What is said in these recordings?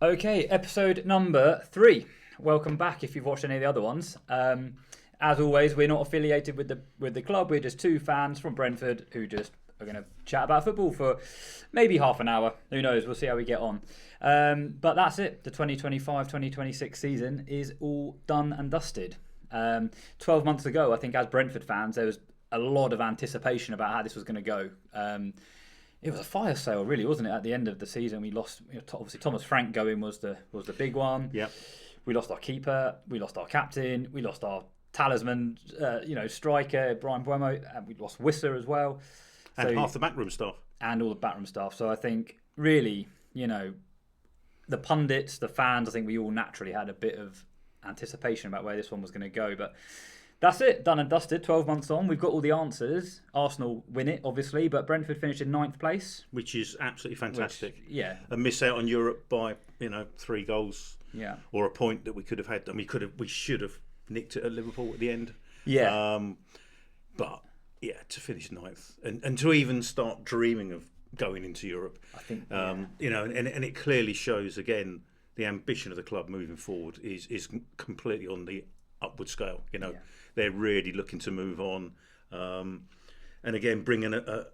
Okay, episode number 3. Welcome back if you've watched any of the other ones. As always, we're not affiliated with the club. We're just two fans from Brentford who just are going to chat about football for maybe half an hour. Who knows? We'll see how we get on. But that's it. The 2025-2026 season is all done and dusted. 12 months ago, I think as Brentford fans, there was a lot of anticipation about how this was going to go. It was a fire sale, really, wasn't it? At the end of the season, we lost. Obviously, Thomas Frank going was the big one. Yep. We lost our keeper. We lost our captain. We lost our talisman, striker Brian Buemo, and we lost Whistler as well. And half the backroom staff. And all the backroom staff. So I think, really, the pundits, the fans, I think we all naturally had a bit of anticipation about where this one was going to go. But that's it, done and dusted. 12 months on, we've got all the answers. Arsenal win it, obviously, but Brentford finished in 9th place, which is absolutely fantastic. Yeah, a miss out on Europe by 3 goals. Yeah, or a point that we could have had. And we should have nicked it at Liverpool at the end. Yeah, but yeah, to finish 9th and to even start dreaming of going into Europe, I think and it clearly shows again the ambition of the club moving forward is completely on the upward scale. They're really looking to move on, and again bringing a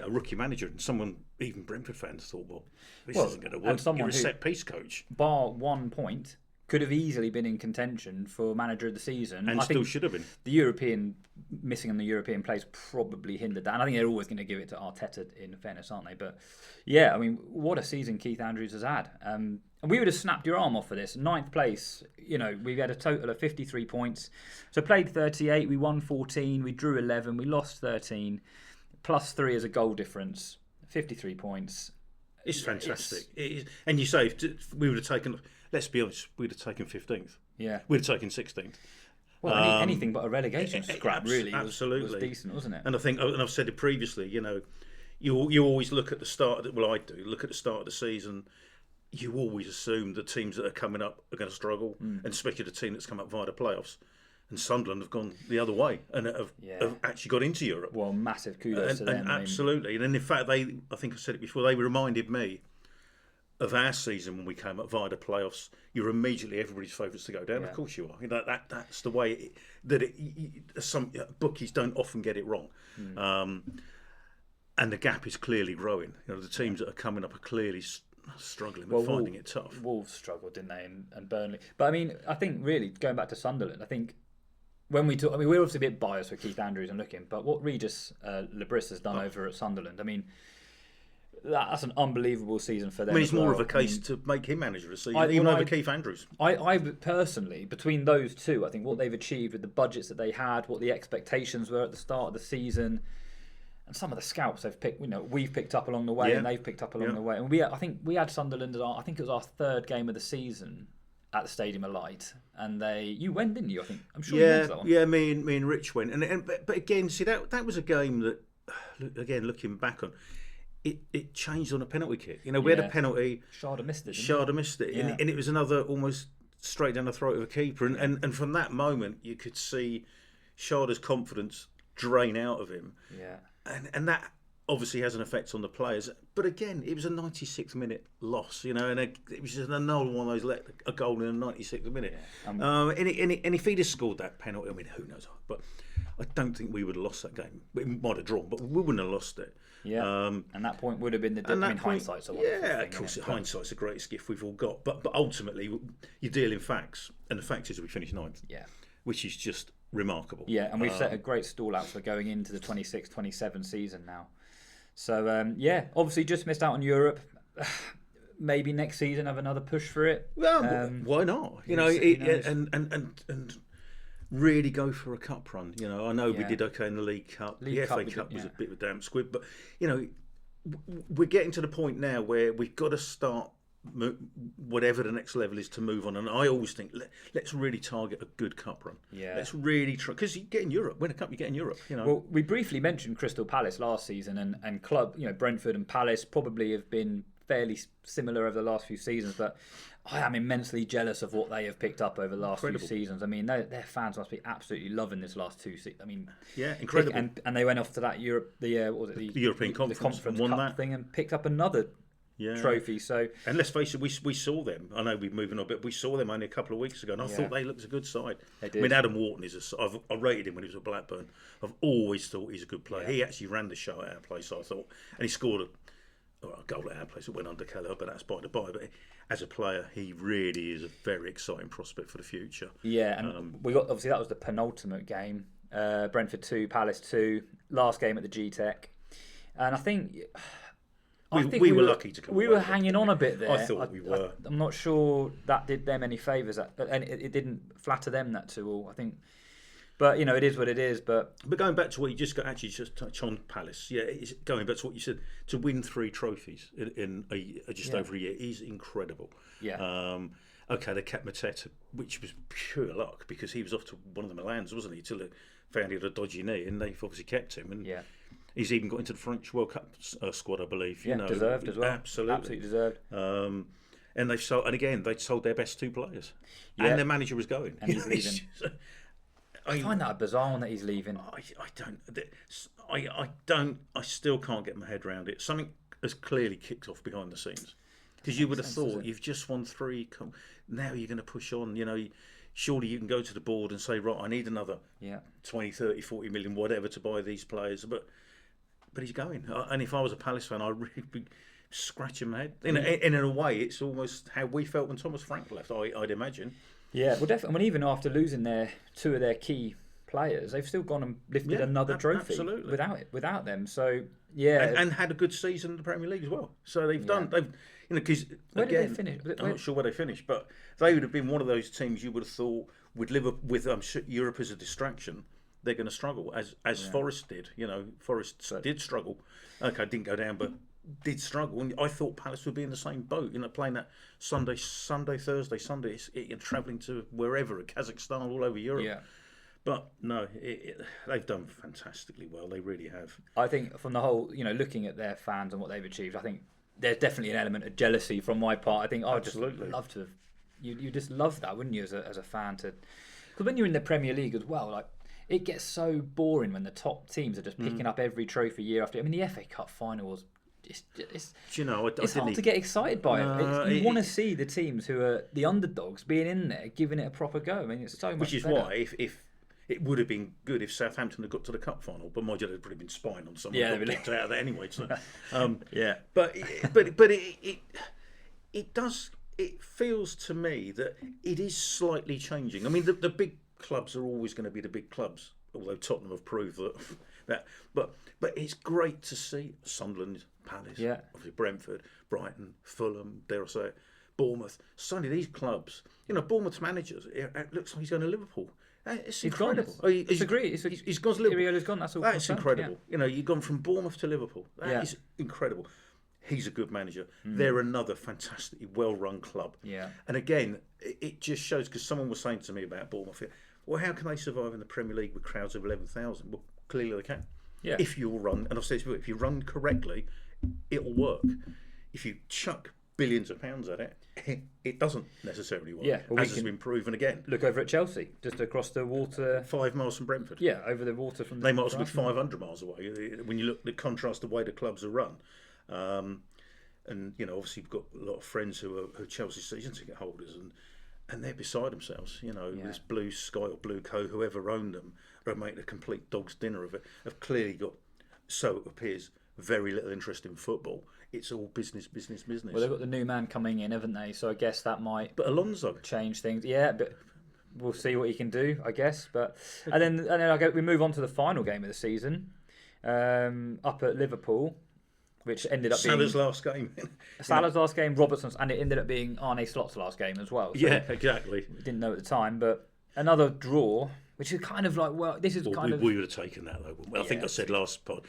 rookie manager, and someone even Brentford fans thought, this isn't going to work. You're a set piece coach, bar 1 point. Could have easily been in contention for manager of the season, and still should have been. The missing on the European plays probably hindered that. And I think they're always going to give it to Arteta, in fairness, aren't they? But yeah, I mean, what a season Keith Andrews has had. And we would have snapped your arm off for this. 9th place, we had a total of 53 points. So played 38, we won 14, we drew 11, we lost 13, plus 3 as a goal difference, 53 points. It's fantastic. It is. And you say if we would have taken, let's be honest, we'd have taken 15th. Yeah. We'd have taken 16th. Well, anything but a relegation scrap really was decent, wasn't it? And I think, and I've said it previously, you always look at the start of I do look at the start of the season. You always assume the teams that are coming up are going to struggle, and especially the team that's come up via the playoffs. And Sunderland have gone the other way and have actually got into Europe. Well, massive kudos to them. Absolutely. And in fact, I think I said it before, they reminded me of our season when we came up via the playoffs. You're immediately everybody's favourites to go down. Of course you are. That's the way some bookies don't often get it wrong. And the gap is clearly growing. The teams that are coming up are clearly struggling and finding it tough. Wolves struggled, didn't they? And Burnley. But I mean, I think really going back to Sunderland, I think when we talk, we're obviously a bit biased with Keith Andrews and looking, but what Regis Lebris has done over at Sunderland, I mean, that's an unbelievable season for them. It's more of a case to make him manager of the season, even over Keith Andrews. I personally, between those two, I think what they've achieved with the budgets that they had, what the expectations were at the start of the season, and some of the scouts they've picked, we've picked up along the way, and they've picked up along the way. And I think we had Sunderland as I think it was our 3rd game of the season at the Stadium of Light, and you went, didn't you? I think I'm sure you went to that one. Yeah, me and Rich went, but again, see that was a game that, again, looking back on, it changed on a penalty kick. We had a penalty. Sharda missed it. Yeah. And it was another almost straight down the throat of a keeper, and from that moment you could see Sharda's confidence drain out of him. Yeah. And that obviously has an effect on the players. But again, it was a 96th minute loss, and it was just another one of those let a goal in a 96th minute. Yeah. And if he'd have scored that penalty, I mean, who knows? But I don't think we would have lost that game. We might have drawn, but we wouldn't have lost it. Yeah. And that point would have been hindsight's a wonderful thing. Of course, hindsight's the greatest gift we've all got. But ultimately, you deal in facts, and the fact is we finished 9th. Yeah. Which is just remarkable. Yeah, and we've set a great stall out for going into the 26-27 season now. So, obviously just missed out on Europe. Maybe next season have another push for it. Well, why not? And really go for a cup run. I know we did okay in the League Cup. The FA Cup was a bit of a damn squib. But, we're getting to the point now where we've got to start whatever the next level is to move on, and I always think let's really target a good cup run. Let's really try, because you get in Europe, win a cup, you get in Europe. Well, we briefly mentioned Crystal Palace last season, and club, Brentford and Palace probably have been fairly similar over the last few seasons, but I am immensely jealous of what they have picked up over the last few seasons. I mean, their fans must be absolutely loving this last 2 seasons. I mean, incredible. And they went off to that the European Conference, Cup won that thing, and picked up another trophies. So, and let's face it, we saw them. I know we're moving on, but we saw them only a couple of weeks ago, and I thought they looked a good side. They did. I mean, Adam Wharton I rated him when he was at Blackburn. I've always thought he's a good player. He actually ran the show at our place, I thought, and he scored a goal at our place. It went under Keller, but that's by the by. But as a player, he really is a very exciting prospect for the future. Yeah, and we got, obviously that was the penultimate game. Brentford 2, Palace 2, last game at the G-Tech, and I think we were lucky to come. We were hanging on a bit there. I thought we were. I'm not sure that did them any favours, and it didn't flatter them that too all. I think, but it is what it is. But going back to what you just touch on Palace, it's going back to what you said, to win 3 trophies in just over a year is incredible. Yeah. Okay, they kept Mateta, which was pure luck because he was off to one of the Milans, wasn't he? Till they found he had a dodgy knee, and they've obviously kept him. And he's even got into the French World Cup squad, I believe. Deserved as well. Absolutely deserved. And they've sold, and again they sold their best 2 players, and their manager was going, and he's leaving. I find that a bizarre one that he's leaving. I still can't get my head around it. Something has clearly kicked off behind the scenes. Because you would have thought you've just won 3. Now you're going to push on. Surely you can go to the board and say, right, I need another 20, 30, 40 million, whatever, to buy these players. But he's going. And if I was a Palace fan, I'd really be scratching my head. In a way, it's almost how we felt when Thomas Frank left, I'd imagine. Yeah, well, definitely. I mean, even after losing 2 of their key players, they've still gone and lifted another trophy without them. So and had a good season in the Premier League as well. So they've done. Because where did they finish? I'm not sure where they finished, but they would have been one of those teams you would have thought would live with Europe as a distraction. They're going to struggle as Forest did. Forest did struggle. Okay, didn't go down, but did struggle. And I thought Palace would be in the same boat. Playing that Sunday, Thursday, Sunday, travelling to wherever, Kazakhstan, all over Europe. Yeah. But no, they've done fantastically well. They really have. I think from the whole, looking at their fans and what they've achieved, I think there's definitely an element of jealousy from my part. I think I'd just love to. You just love that, wouldn't you, as a fan? Because when you're in the Premier League as well, like it gets so boring when the top teams are just picking up every trophy year after. I mean, the FA Cup final was. It's hard to get excited by it. You want to see the teams who are the underdogs being in there, giving it a proper go. I mean, it's so much. Which is better. why if it would have been good if Southampton had got to the cup final, but mind you, they'd probably been spying on someone who got kicked out of that anyway. So, But it does. It feels to me that it is slightly changing. I mean, the big clubs are always going to be the big clubs, although Tottenham have proved that. But it's great to see Sunderland, Palace, obviously Brentford, Brighton, Fulham, dare I say it, Bournemouth. Suddenly these clubs, Bournemouth's managers, it looks like he's going to Liverpool. It's incredible. He's gone to Liverpool. Iriola's gone. That's incredible. Yeah. You've gone from Bournemouth to Liverpool. That is incredible. He's a good manager. They're another fantastically well-run club. Yeah. And again, it just shows, because someone was saying to me about Bournemouth, well, how can they survive in the Premier League with crowds of 11,000? Well, clearly they can. Yeah. If you run, and I've said this, if you run correctly, it'll work. If you chuck billions of pounds at it, it doesn't necessarily work. Yeah, as has been proven again. Look over at Chelsea, just across the water. 5 miles from Brentford. Yeah, over the water from. They might as well be 500 miles away. When you look, the contrast the way the clubs are run, and obviously you've got a lot of friends who are Chelsea season ticket holders, and they're beside themselves. This Blue Sky or Blue Co, whoever owned them, are making a complete dog's dinner of it. Have clearly got, so it appears, very little interest in football. It's all business. Well, they've got the new man coming in, haven't they? So I guess that might. But Alonso change things. Yeah, but we'll see what he can do, I guess. But and then we move on to the final game of the season, up at Liverpool, which ended up Salah's being last game. Salah's last game, Robertson's, and it ended up being Arne Slot's last game as well. So exactly. We didn't know at the time, but another draw, which is kind of like, we would have taken that though. Well, I think I said last pod,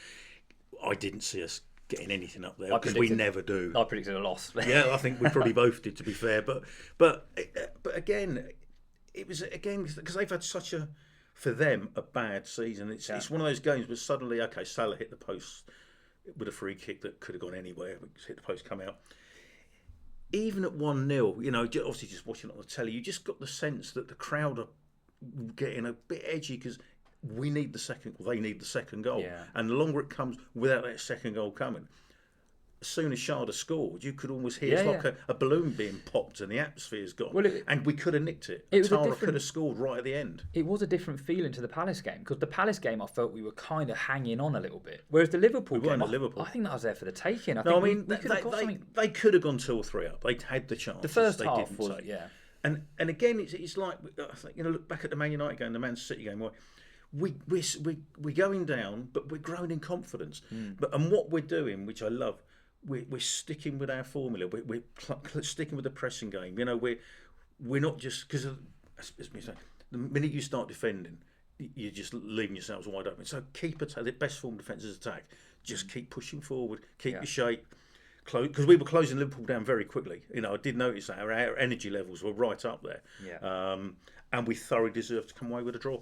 I didn't see us getting anything up there because we never do. I predicted a loss. Yeah, I think we probably both did, to be fair. But again, it was because they've had such a bad season. It's one of those games where suddenly, Salah hit the post with a free kick that could have gone anywhere. Hit the post, come out. Even at 1-0, obviously just watching it on the telly, you just got the sense that the crowd are getting a bit edgy because they need the second goal, and the longer it comes without that second goal coming, as soon as Sharda scored, you could almost hear it's like a balloon being popped and the atmosphere's gone. Well, and we could have nicked it. Tara could have scored right at the end. It was a different feeling to the Palace game, because the Palace game I felt we were kind of hanging on a little bit. Whereas the Liverpool game, I think that was there for the taking. They could have gone 2 or 3 up. They had the chance. The first they half didn't was, take. And again, it's like, I think, look back at the Man United game, the Man City game, where we're going down, but we're growing in confidence. And what we're doing, which I love, we're sticking with our formula. We're sticking with the pressing game. We're not just, because the minute you start defending, you're just leaving yourselves wide open. So keep attack. The best form of defence is attack. Just keep pushing forward. Keep your shape. Because we were closing Liverpool down very quickly. I did notice that our energy levels were right up there. And we thoroughly deserved to come away with a draw.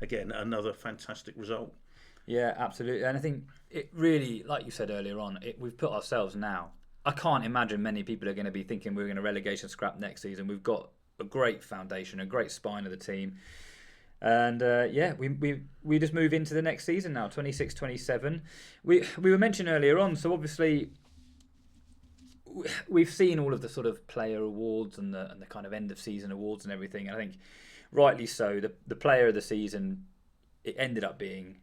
Again, another fantastic result. Yeah, absolutely. And I think it really, like you said earlier on, we've put ourselves now. I can't imagine many people are going to be thinking we're going to relegation scrap next season. We've got a great foundation, a great spine of the team. And we just move into the next season now, 26-27. We were mentioned earlier on, so obviously we've seen all of the sort of player awards and the kind of end of season awards and everything. And I think rightly so, the player of the season, it ended up being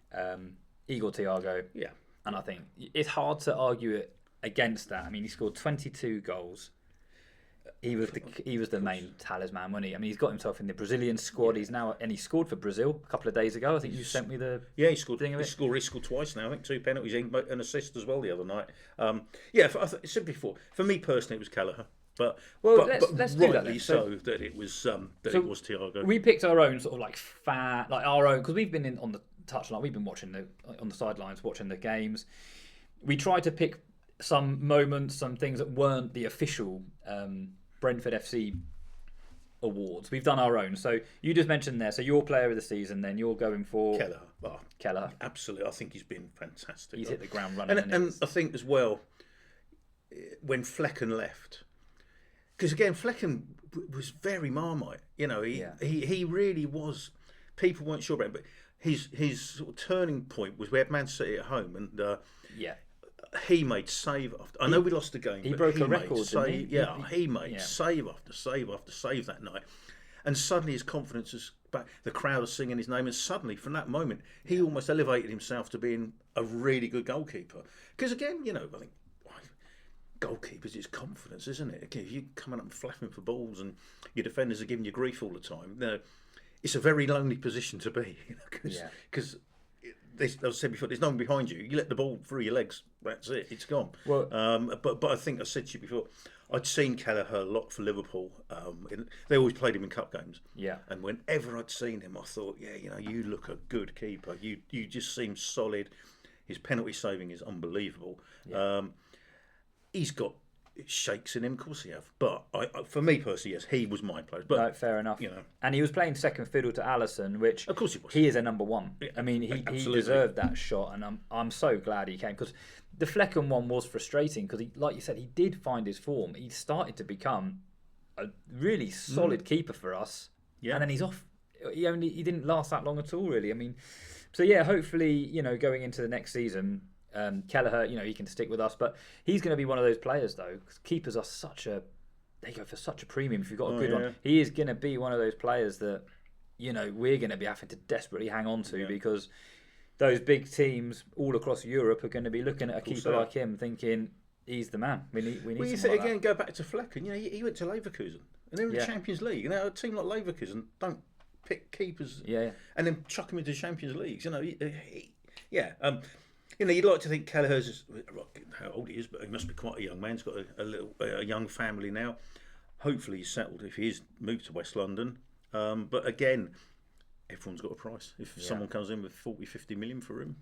Igor Thiago. Yeah. And I think it's hard to argue it against that. I mean, he scored 22 goals. He was the main talisman, wasn't he? I mean, he's got himself in the Brazilian squad. He's he scored for Brazil a couple of days ago. I think you sent me the he scored. He scored twice now. I think 2 penalties, an assist as well the other night. I said before, for me personally, it was Kelleher. But let's do that then. So that it was it was Thiago. We picked our own sort of our own, because we've been on the touchline. We've been on the sidelines watching the games. We tried to pick some moments, some things that weren't the official Brentford FC awards. We've done our own. So you just mentioned there. So your player of the season, then you're going for Kelleher. Kelleher. Absolutely, I think he's been fantastic. He's hit the ground running, and I think as well when Flecken left, because again Flecken was very Marmite. He really was. People weren't sure about him, but his sort of turning point was we had Man City at home, and he made save after. I know we lost the game. He broke a record. He made save after save after save that night, and suddenly his confidence is back. The crowd are singing his name, and suddenly from that moment he almost elevated himself to being a really good goalkeeper. Because again, I think goalkeepers is confidence, isn't it? If you're coming up and flapping for balls, and your defenders are giving you grief all the time, it's a very lonely position to be. Because. As I said before, there's no one behind you. You let the ball through your legs, that's it. It's gone. Well, but I think I said to you before, I'd seen Kelleher a lot for Liverpool. They always played him in cup games. Yeah. And whenever I'd seen him, I thought, you look a good keeper. You just seem solid. His penalty saving is unbelievable. Yeah. He's got shakes in him, of course he have. But for me personally, yes, he was my player. But no, fair enough. And he was playing second fiddle to Alisson, which of course he was. He is a number one. Yeah, I mean, he deserved that shot, and I'm so glad he came, because the Flecken one was frustrating, because like you said, he did find his form. He started to become a really solid keeper for us. Yeah. And then he's off. He didn't last that long at all, really. I mean, so hopefully, going into the next season, Kelleher, he can stick with us, but he's going to be one of those players though, because keepers are they go for such a premium if you've got a good one. He is going to be one of those players that we're going to be having to desperately hang on to, because those big teams all across Europe are going to be looking at a keeper like him thinking he's the man. We need well, you say again, go back to Flecken. He went to Leverkusen and they're in the Champions League. A team like Leverkusen don't pick keepers and then chuck them into Champions Leagues. You'd like to think Kelleher's, how old he is, but he must be quite a young man. He's got a young family now. Hopefully he's settled if he is moved to West London. But again, everyone's got a price. If someone comes in with 40-50 million for him,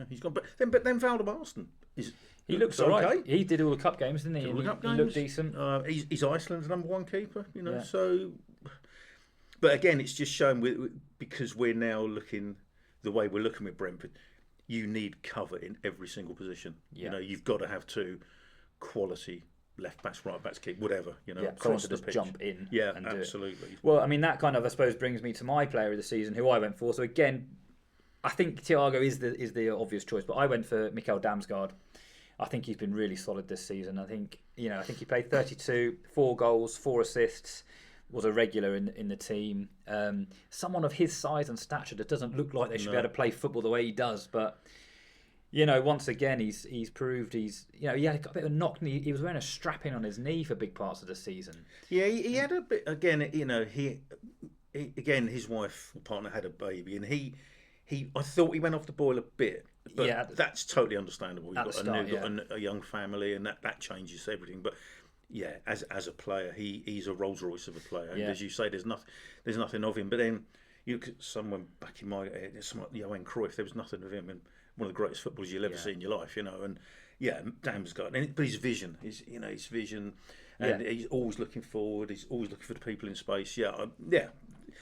he's gone. But then Valdemarsten he looks all right. He did all the cup games, didn't he? He looked decent. He's Iceland's number one keeper. So. But again, it's just showing because we're now looking the way we're looking with Brentford. You need cover in every single position. Yeah. You've got to have 2 quality left backs, right backs, kick, whatever. Someone to just jump in. Yeah, and absolutely. Do it. Well, I mean, that kind of, I suppose, brings me to my player of the season, who I went for. So again, I think Thiago is the obvious choice, but I went for Mikkel Damsgaard. I think he's been really solid this season. I think he played 32, 4 goals, 4 assists, was a regular in the team. Someone of his size and stature that doesn't look like they should be able to play football the way he does, but once again he's proved he had a bit of a knock. He was wearing a strap-in on his knee for big parts of the season. Yeah, he had a bit again. His wife or partner had a baby, and I thought he went off the boil a bit, but that's totally understandable. You've got a young family, and that changes everything. But yeah, as a player, he's a Rolls Royce of a player. And as you say, there's nothing of him. But then you look at someone back in my Johan Cruyff. There was nothing of him, and one of the greatest footballers you'll ever see in your life. And Damsgaard, but his vision, his vision, and he's always looking forward. He's always looking for the people in space.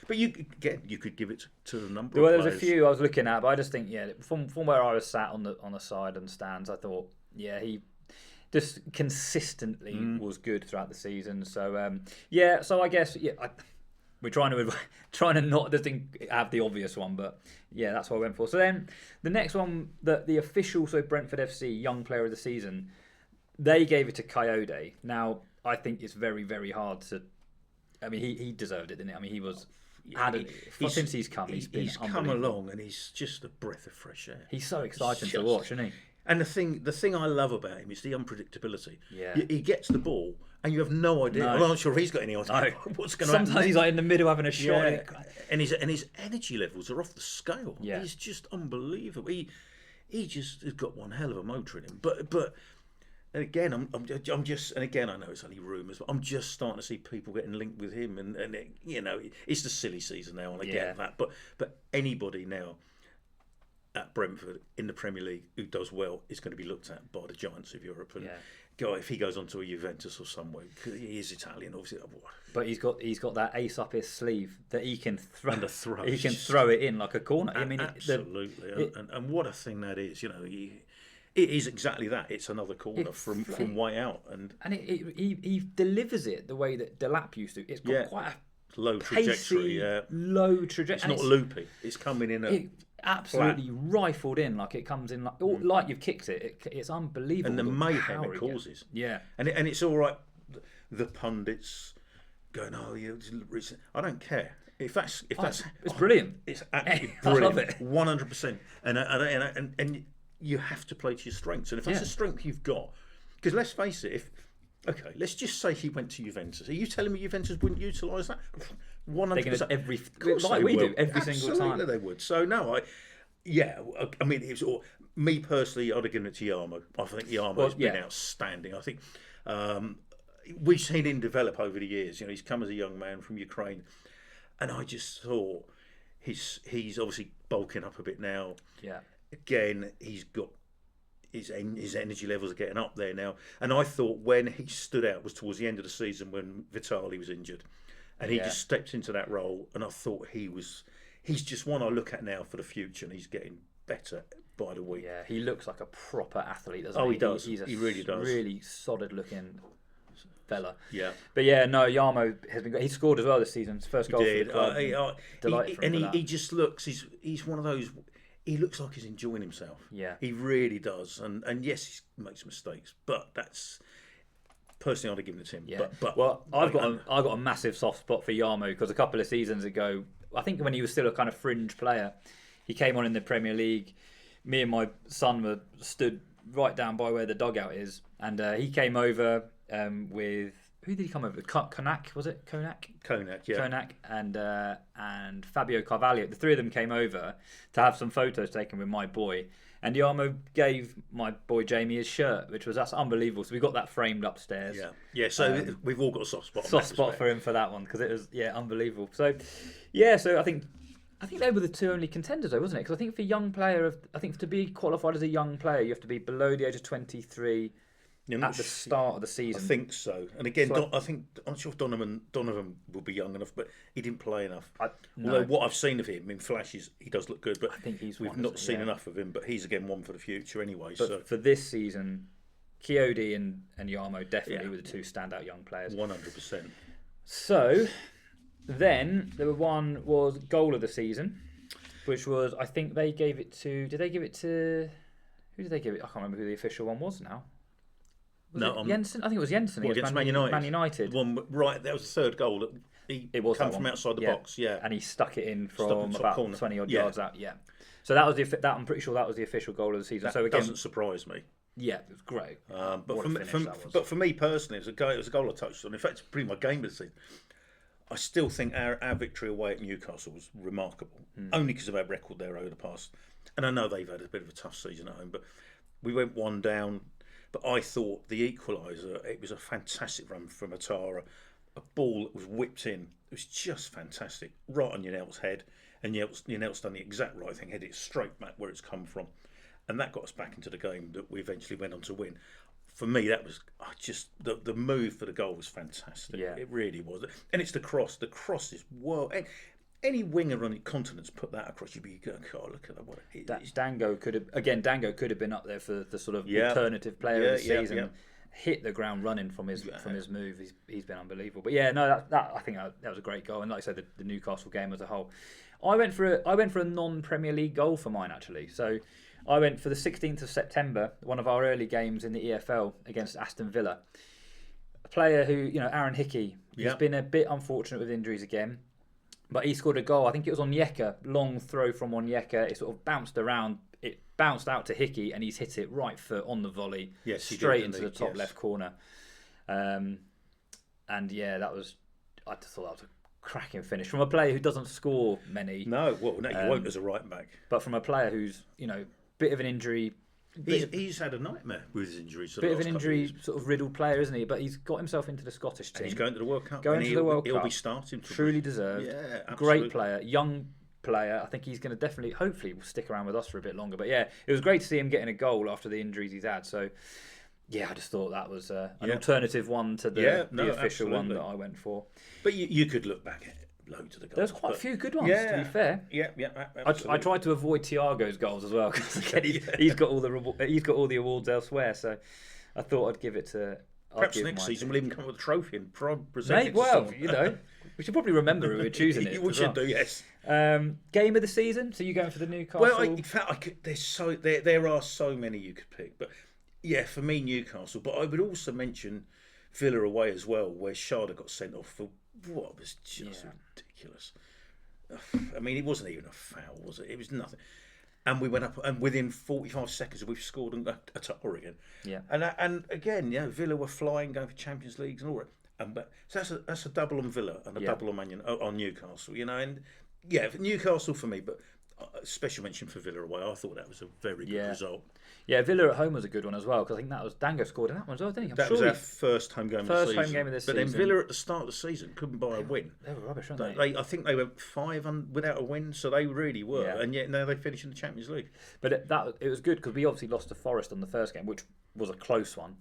But you could give it to a number. Well, of there players. was a few I was looking at, but I just think from where I was sat on the side and stands, I thought he just consistently was good throughout the season. So so I guess we're trying to not just have the obvious one, but that's what I went for. So then the next one, the official Brentford FC Young Player of the Season, they gave it to Coyote. Now I think it's very, very hard to. I mean, he deserved it, didn't he? I mean, he was. Since he's come, he's come along, and he's just a breath of fresh air. He's so exciting to watch, isn't he? And the thing I love about him is the unpredictability. Yeah, he gets the ball, and you have no idea. No. I'm not sure if he's got any idea what's going to happen. Sometimes he's like in the middle having a shot, and his energy levels are off the scale. Yeah, he's just unbelievable. He just has got one hell of a motor in him. But. And again, I'm just, and again, I know it's only rumours, but I'm just starting to see people getting linked with him, and it's the silly season now, and I get that. But anybody now at Brentford in the Premier League who does well is going to be looked at by the giants of Europe, and if he goes on to a Juventus or somewhere, because he is Italian, obviously. But he's got that ace up his sleeve that he can throw. He can throw it in like a corner. I mean, absolutely, and what a thing that is, It is exactly that. It's another corner from way out, and he delivers it the way that Delap used to. It's got quite a low trajectory. Low trajectory. It's not loopy. It's coming in. Absolutely rifled in, like it comes in like you've kicked it. It's unbelievable. And the mayhem it causes. And it's all right. The pundits going, I don't care. If that's it's brilliant. It's absolutely brilliant. I love it. 100%. And you have to play to your strengths, and if that's a strength you've got, because let's face it, let's just say he went to Juventus. Are you telling me Juventus wouldn't utilise that? 100%. Like we do every single time. Absolutely, they would. So no, I mean, it was me personally. I'd have given it to Yarmo. I think Yarmo's been outstanding. I think we've seen him develop over the years. He's come as a young man from Ukraine, and I just thought he's obviously bulking up a bit now. Yeah. Again, he's got his energy levels are getting up there now, and I thought when he stood out was towards the end of the season when Vitali was injured, and he just stepped into that role, and I thought he's just one I look at now for the future, and he's getting better by the week. Yeah, he looks like a proper athlete, doesn't he? Oh, he does. He really does. Really solid looking fella. Yeah. But Yarmo has been great. He scored as well this season. His first goal for the club. Delighted for him. And he just looks. He's one of those. He looks like he's enjoying himself. Yeah, he really does. And yes, he makes mistakes, but that's personally I'd have given it to him. Yeah. But I've got a massive soft spot for Yarmo because a couple of seasons ago, I think when he was still a kind of fringe player, he came on in the Premier League. Me and my son were stood right down by where the dugout is, and he came over with. Who did he come over with? Konak, was it? Konak, yeah. Konak and Fabio Carvalho. The three of them came over to have some photos taken with my boy. And Yarmo gave my boy Jamie his shirt, that's unbelievable. So we got that framed upstairs. Yeah. So we've all got a soft spot. For him for that one because it was unbelievable. So I think they were the two only contenders, though, wasn't it? Because I think for young player, to be qualified as a young player, you have to be below the age of 23. At the start of the season, I think so. And again, I'm not sure if Donovan will be young enough, but he didn't play enough. Although what I've seen of him in flashes, he does look good. But I think we've not seen enough of him. But he's again one for the future anyway. But for this season, Coyote and Yarmo definitely were the two standout young players. 100%. So then one was goal of the season. which was, I think they gave it to. Did they give it to? Who did they give it? I can't remember who the official one was now. Was it Jensen? I think it was Jensen against Man United. Man United. One, right, that was the third goal. It was come from outside the box, and he stuck it in from about corner. 20 odd yards out. Yeah, so that was I'm pretty sure that was the official goal of the season. So again, doesn't surprise me. Yeah, it was great. But for me personally, it was a goal I touched on. In fact, it's pretty my game of the season. I still think our victory away at Newcastle was remarkable, only because of our record there over the past. And I know they've had a bit of a tough season at home, but we went one down. But I thought the equaliser, it was a fantastic run from Atara. A ball that was whipped in. It was just fantastic. Right on Yanel's head. And Yanel's done the exact right thing, headed it straight back where it's come from. And that got us back into the game that we eventually went on to win. For me, that was just the move for the goal was fantastic. Yeah. It really was. And it's the cross. The cross is any winger on the continent's put that across. You'd be going, oh, look at that. Dango could have been up there for the sort of alternative player of the season. Yeah. Hit the ground running from his move. He's been unbelievable. But yeah, no, that I think that was a great goal. And like I said, the Newcastle game as a whole. I went for a non-Premier League goal for mine actually. So I went for the 16th of September, one of our early games in the EFL against Aston Villa. A player who, Aaron Hickey, he's been a bit unfortunate with injuries again. But he scored a goal. I think it was Onyeka. Long throw from Onyeka. It sort of bounced around. It bounced out to Hickey, and he's hit it right foot on the volley, straight into the top left corner. And yeah, I just thought that was a cracking finish from a player who doesn't score many. No, you won't as a right back. But from a player who's bit of an injury. He's had a nightmare with his injuries. Bit of an injury, sort of riddled player, isn't he? But he's got himself into the Scottish team. And he's going to the World Cup. He'll be starting. Truly deserved. Yeah, absolutely. Great player, young player. I think he's going to hopefully, will stick around with us for a bit longer. But yeah, it was great to see him getting a goal after the injuries he's had. So yeah, I just thought that was an alternative one to the official one that I went for. But you could look back at loads of the goals. There's quite a few good ones, to be fair. Yeah. I tried to avoid Thiago's goals as well because he's got all the awards elsewhere. So I thought I'd give it to. Perhaps next season we'll even come up with a trophy and present it to someone. We should probably remember who we're choosing it. We should do, yes. Game of the season. So you going for the Newcastle? Well, in fact, there are so many you could pick, but yeah, for me Newcastle. But I would also mention Villa away as well, where Sharda got sent off for what was just ridiculous. I mean, it wasn't even a foul, was it? It was nothing. And we went up, and within 45 seconds, we've scored a tower again. Yeah. And again, Villa were flying, going for Champions Leagues and all that. But so that's a double on Villa and a double on Newcastle. And Newcastle for me, but special mention for Villa away. I thought that was a very good result. Yeah, Villa at home was a good one as well, because I think that was Dango scored in that one as well, didn't he? That was our first home game of the season. First home game of this season. But then Villa at the start of the season couldn't buy a win. They were rubbish, weren't they? I think they went 5 without a win, so they really were. Yeah. And yet now they finished in the Champions League. But it was good because we obviously lost to Forest on the first game, which was a close one.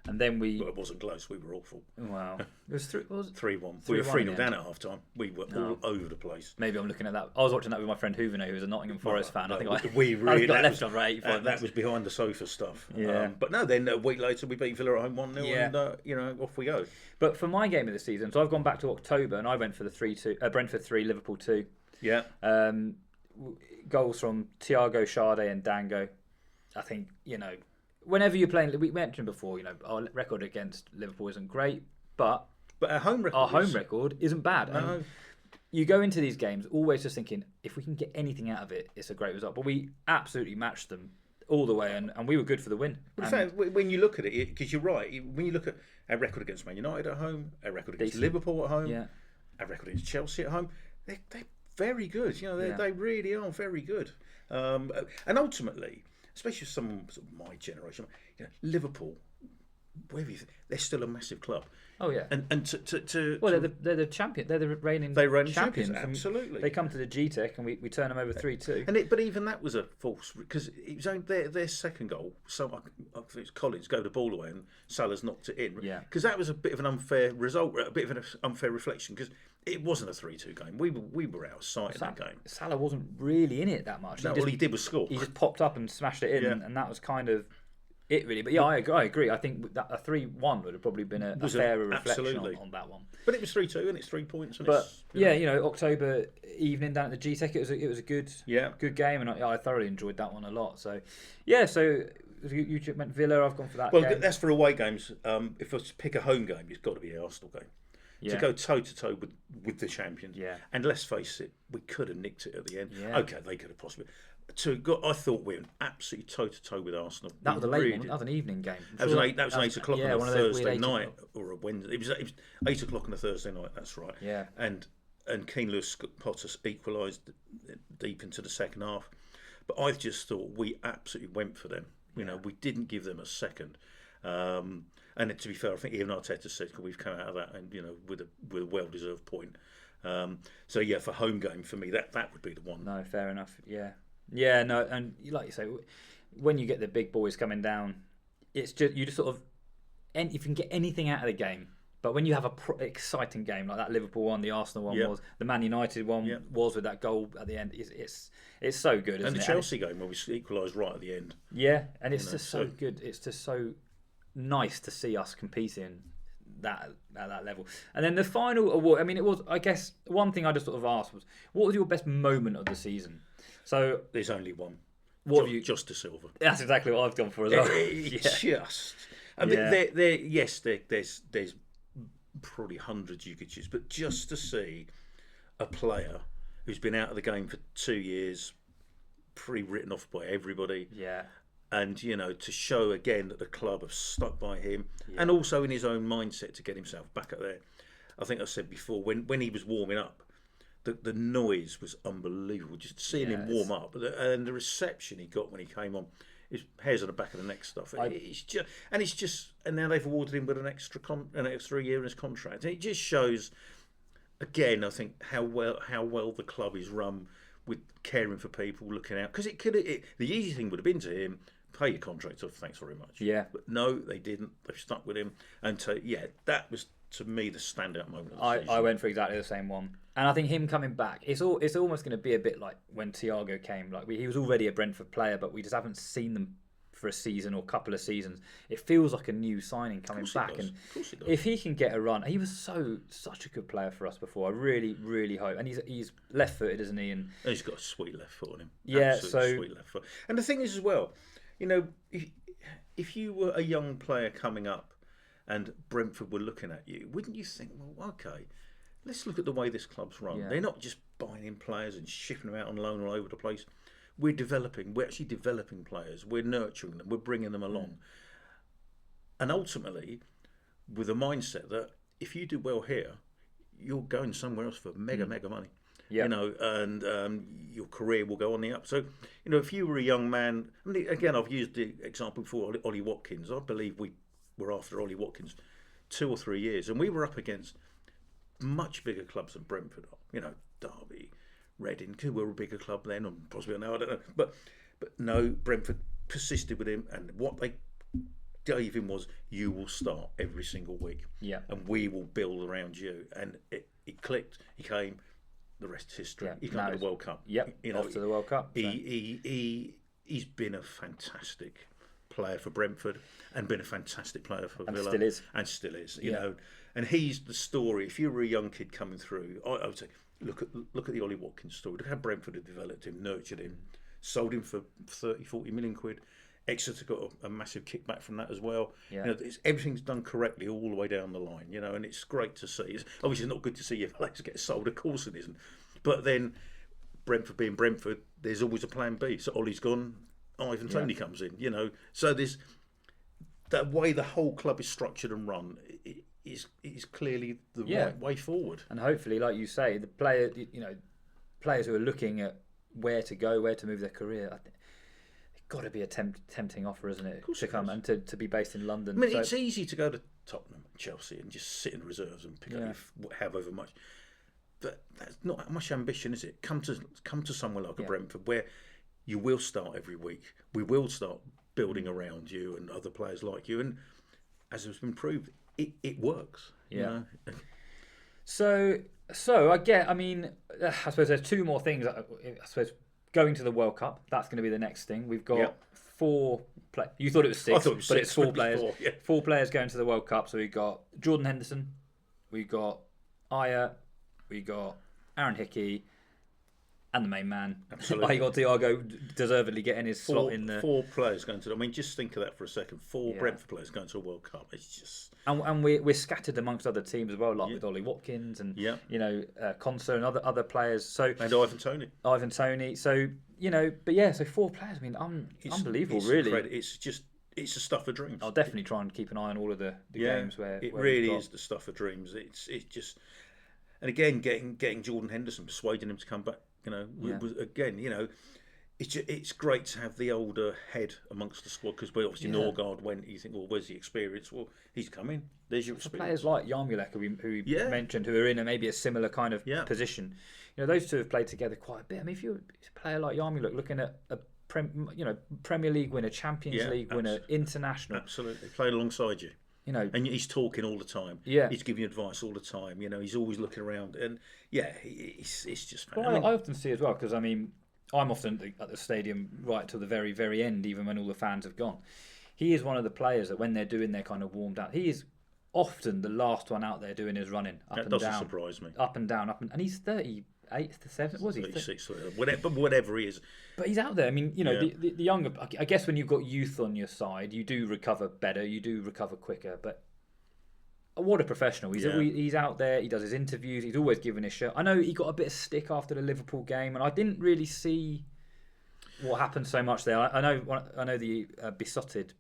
And then Well, it wasn't close. We were awful. Wow. It was 3-1. We were 3-0 down at half time. We were all over the place. Maybe I'm looking at that. I was watching that with my friend Huveno, who was a Nottingham Forest fan. I think we got left on 85 that was behind the sofa stuff. Yeah. But no, then a week later we beat Villa at home 1-0 and off we go. But for my game of the season, so I've gone back to October and I went for the 3-2, Brentford 3, Liverpool 2. Yeah. Goals from Thiago, Sade and Dango. I think, whenever you're playing, we mentioned before, our record against Liverpool isn't great, but our home record isn't bad. No. And you go into these games always just thinking, if we can get anything out of it, it's a great result. But we absolutely matched them all the way, and we were good for the win. In fact, when you look at it, because you're right, when you look at our record against Man United at home, our record against Liverpool at home, our record against Chelsea at home, they're very good. They really are very good. And ultimately, especially someone of my generation, Liverpool, they're still a massive club. Oh yeah, and they're the champion. They're the reigning champions. Absolutely, they come to the GTEC and we turn them over 3-2. But even that was a false, because it was only their second goal. So I think it's Collins go the ball away and Salah's knocked it in. Yeah, because that was a bit of an unfair result, a bit of an unfair reflection, because it wasn't a 3-2 game. We were out of sight in that game. Salah wasn't really in it that much. No, all he did was score. He just popped up and smashed it in, and that was kind of it really. But yeah, I agree. I think that a 3-1 would have probably been a fairer reflection on that one. But it was 3-2 and it's 3 points. And but October evening down at the G-Tech, it was a good game, and I thoroughly enjoyed that one a lot. So so you meant Villa. I've gone for that. Well, game. That's for away games. If I was to pick a home game, it's got to be the Arsenal game. To go toe to toe with the champions. Yeah. And let's face it, we could have nicked it at the end. Yeah. Okay, they could have possibly. I thought we were absolutely toe to toe with Arsenal. That was a late one. That was an evening game. That was an 8 o'clock on a Thursday night or a Wednesday. It was 8 o'clock on a Thursday night. That's right. Yeah. And Keane Lewis Potter equalised deep into the second half. But I just thought we absolutely went for them. You know, we didn't give them a second. And to be fair, I think even Arteta said we've come out of that and with a well-deserved point. So for home game for me that would be the one. No, fair enough. Yeah, no, and like you say, when you get the big boys coming down, it's just you just sort of, if you can get anything out of the game. But when you have a exciting game like that Liverpool one, the Arsenal one was, the Man United one was with that goal at the end. It's so good, isn't it? And the Chelsea game where we equalised right at the end. Yeah, and it's just so good. It's just so nice to see us competing at that level. And then the final award, I mean, it was, I guess, one thing I just sort of asked was, what was your best moment of the season? So there's only one. What have you? Just to Silva. That's exactly what I've gone for as well. There's probably hundreds you could choose, but just to see a player who's been out of the game for 2 years, pretty written off by everybody. Yeah. And, to show again that the club have stuck by him and also in his own mindset to get himself back up there. I think I said before, when he was warming up, the noise was unbelievable. Just seeing him warm up and the reception he got when he came on, his hairs on the back of the neck stuff. And now they've awarded him with an extra year in his contract. And it just shows, again, I think how well the club is run with caring for people, looking out. Because the easy thing would have been to him, pay your contract off, thanks very much. Yeah. But no, they didn't. They've stuck with him. And that was, to me, the standout moment of the season. I went for exactly the same one. And I think him coming back, it's almost going to be a bit like when Thiago came. Like he was already a Brentford player, but we just haven't seen them for a season or couple of seasons. It feels like a new signing coming back. And if he can get a run, he was such a good player for us before. I really, really hope. And he's left-footed, isn't he? And he's got a sweet left foot on him. Yeah, absolutely sweet left foot. And the thing is as well, if you were a young player coming up and Brentford were looking at you, wouldn't you think, well, okay, let's look at the way this club's run. They're not just buying in players and shipping them out on loan all over the place. We're actually developing players. We're nurturing them. We're bringing them along. And ultimately, with a mindset that if you do well here, you're going somewhere else for mega money. Yeah. And your career will go on the up. So, if you were a young man, I mean, again, I've used the example before, Ollie Watkins. I believe we were after Ollie Watkins 2 or 3 years, and we were up against much bigger clubs than Brentford are. Derby, Reading, who were a bigger club then, or possibly now, I don't know. But no, Brentford persisted with him, and what they gave him was, you will start every single week. Yeah. And we will build around you. And it clicked, he came, the rest is history. Yeah. He got to the World Cup. Yep, off to the World Cup. So. He's been a fantastic player for Brentford and been a fantastic player for Villa. And still is. You know. And he's the story. If you were a young kid coming through, I would say, look at the Ollie Watkins story. Look how Brentford had developed him, nurtured him, sold him for 30, 40 million quid. Exeter got a massive kickback from that as well. Yeah. Everything's done correctly all the way down the line, and it's great to see. It's obviously not good to see your players get sold, of course it isn't. But then, Brentford being Brentford, there's always a plan B. So Ollie's gone, Ivan Toney comes in, So there's that way the whole club is structured and run is clearly the right way forward. And hopefully, like you say, the players who are looking at where to go, where to move their career, I think it's got to be a tempting offer, isn't it, to come and to be based in London. I mean, it's easy to go to Tottenham, Chelsea, and just sit in reserves and pick up however much. But that's not much ambition, is it? Come to somewhere like a Brentford where you will start every week. We will start building around you and other players like you, and as has been proved, it works. Yeah. So I suppose there's two more things. I suppose going to the World Cup, that's going to be the next thing. We've got 4 You thought it was 6, I thought it was 6, but it's 4 players. 4, yeah. 4 players going to the World Cup. So we got Jordan Henderson, we got Aya, we got Aaron Hickey, and the main man. Absolutely. You got Thiago deservedly getting his slot in the... 4 players going to... I mean, just think of that for a second. 4 Brentford players going to a World Cup. It's just... And we're scattered amongst other teams as well, like with Ollie Watkins and, Conser and other players. So and Ivan Toney. So, so 4 players. I mean, unbelievable, really. It's the stuff of dreams. I'll definitely try and keep an eye on all of the games where... It really is the stuff of dreams. It's just... And again, getting Jordan Henderson, persuading him to come back, it's great to have the older head amongst the squad, because obviously Norgard went. You think, well, where's the experience? Well, he's coming. There's your experience. Players like Yarmulek, who we mentioned, who are in maybe a similar kind of position. Those two have played together quite a bit. I mean, if you're a player like Yarmulek, looking at a Premier League winner, Champions League winner, international, absolutely played alongside you. And he's talking all the time. Yeah, he's giving you advice all the time. He's always looking around, and it's just. Well, I often see as well, because I mean, I'm often at the stadium right till the very, very end, even when all the fans have gone. He is one of the players that when they're doing their kind of warmed out, he is often the last one out there doing his running up and down. That doesn't surprise me. Up and down, and he's 38 to 7. Was he? 36, whatever he is. But he's out there. I mean, the younger. I guess when you've got youth on your side, you do recover better. You do recover quicker. But what a professional! He's out there. He does his interviews. He's always giving his shirt. I know he got a bit of stick after the Liverpool game, and I didn't really see what happened so much there. I know the Besotted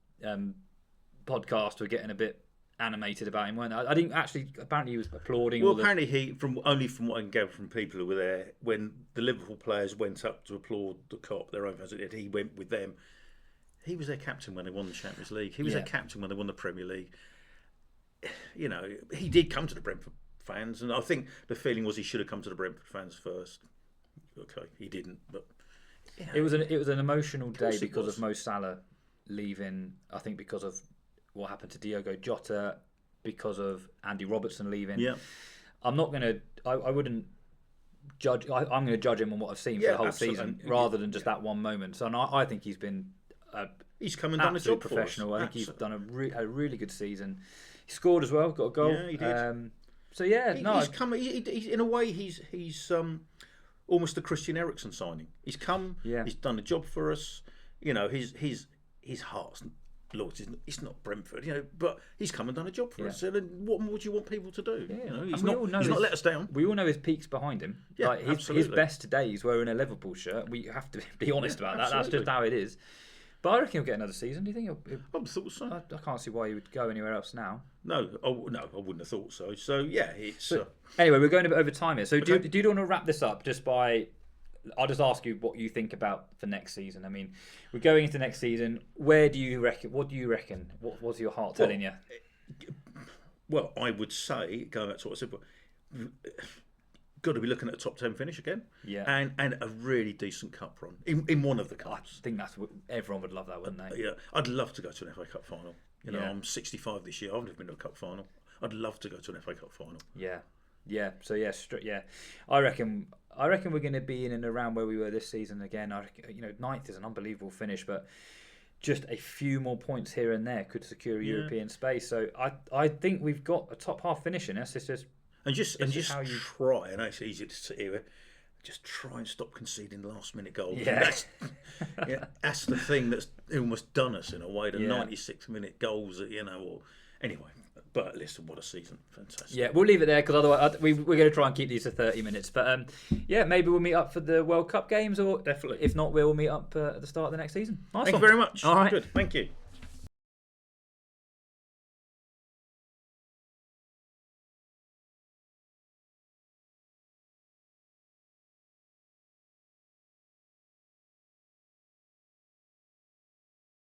podcast were getting a bit animated about him, weren't they? I didn't actually. Apparently, he was applauding. Well, apparently from what I can gather from people who were there, when the Liverpool players went up to applaud the Kop, their own fans did, he went with them. He was their captain when they won the Champions League. He was their captain when they won the Premier League. He did come to the Brentford fans, and I think the feeling was he should have come to the Brentford fans first. Okay, he didn't, but it was an emotional day because of Mo Salah leaving. I think because of what happened to Diogo Jota, because of Andy Robertson leaving. Yeah, I'm not going to. I wouldn't judge. I'm going to judge him on what I've seen for the whole season, rather than just that one moment. So I think he's been. He's come and done a job professional. For us. I think he's done a really good season. He scored as well. Got a goal. Yeah, he did. He's come. In a way, he's almost the Christian Eriksen signing. He's come. Yeah. He's done a job for us. His heart's. Lord, it's not Brentford, but he's come and done a job for us. So then what more do you want people to do? Yeah. He's not let us down. We all know his peaks behind him. Yeah, his best days were in a Liverpool shirt. We have to be honest about that. Absolutely. That's just how it is. But I reckon he'll get another season. Do you think I thought so. I can't see why he would go anywhere else now. No, I wouldn't have thought so. So yeah, it's. Anyway, we're going a bit over time here. So do you want to wrap this up just by? I'll just ask you what you think about for next season. I mean, we're going into next season. Where do you reckon? What do you reckon? What's your heart telling you? Well, I would say, going back to what I said, got to be looking at a top 10 finish again. Yeah. And a really decent cup run in one of the cups. I think that's what everyone would love that, wouldn't they? Yeah. I'd love to go to an FA Cup final. I'm 65 this year. I've never been to a cup final. I'd love to go to an FA Cup final. Yeah. Yeah. So I reckon we're going to be in and around where we were this season again. I reckon, 9th is an unbelievable finish, but just a few more points here and there could secure a European space. So I think we've got a top half finish in us. It's just try. I know it's easy to sit here. Just try and stop conceding last minute goals. Yeah. That's the thing that's almost done us in a way. The 96-minute goals, anyway. But listen, what a season! Fantastic. Yeah, we'll leave it there because otherwise we're going to try and keep these to 30 minutes. But maybe we'll meet up for the World Cup games, or definitely. If not, we'll meet up at the start of the next season. Thank you very much. All right. Good. Thank you.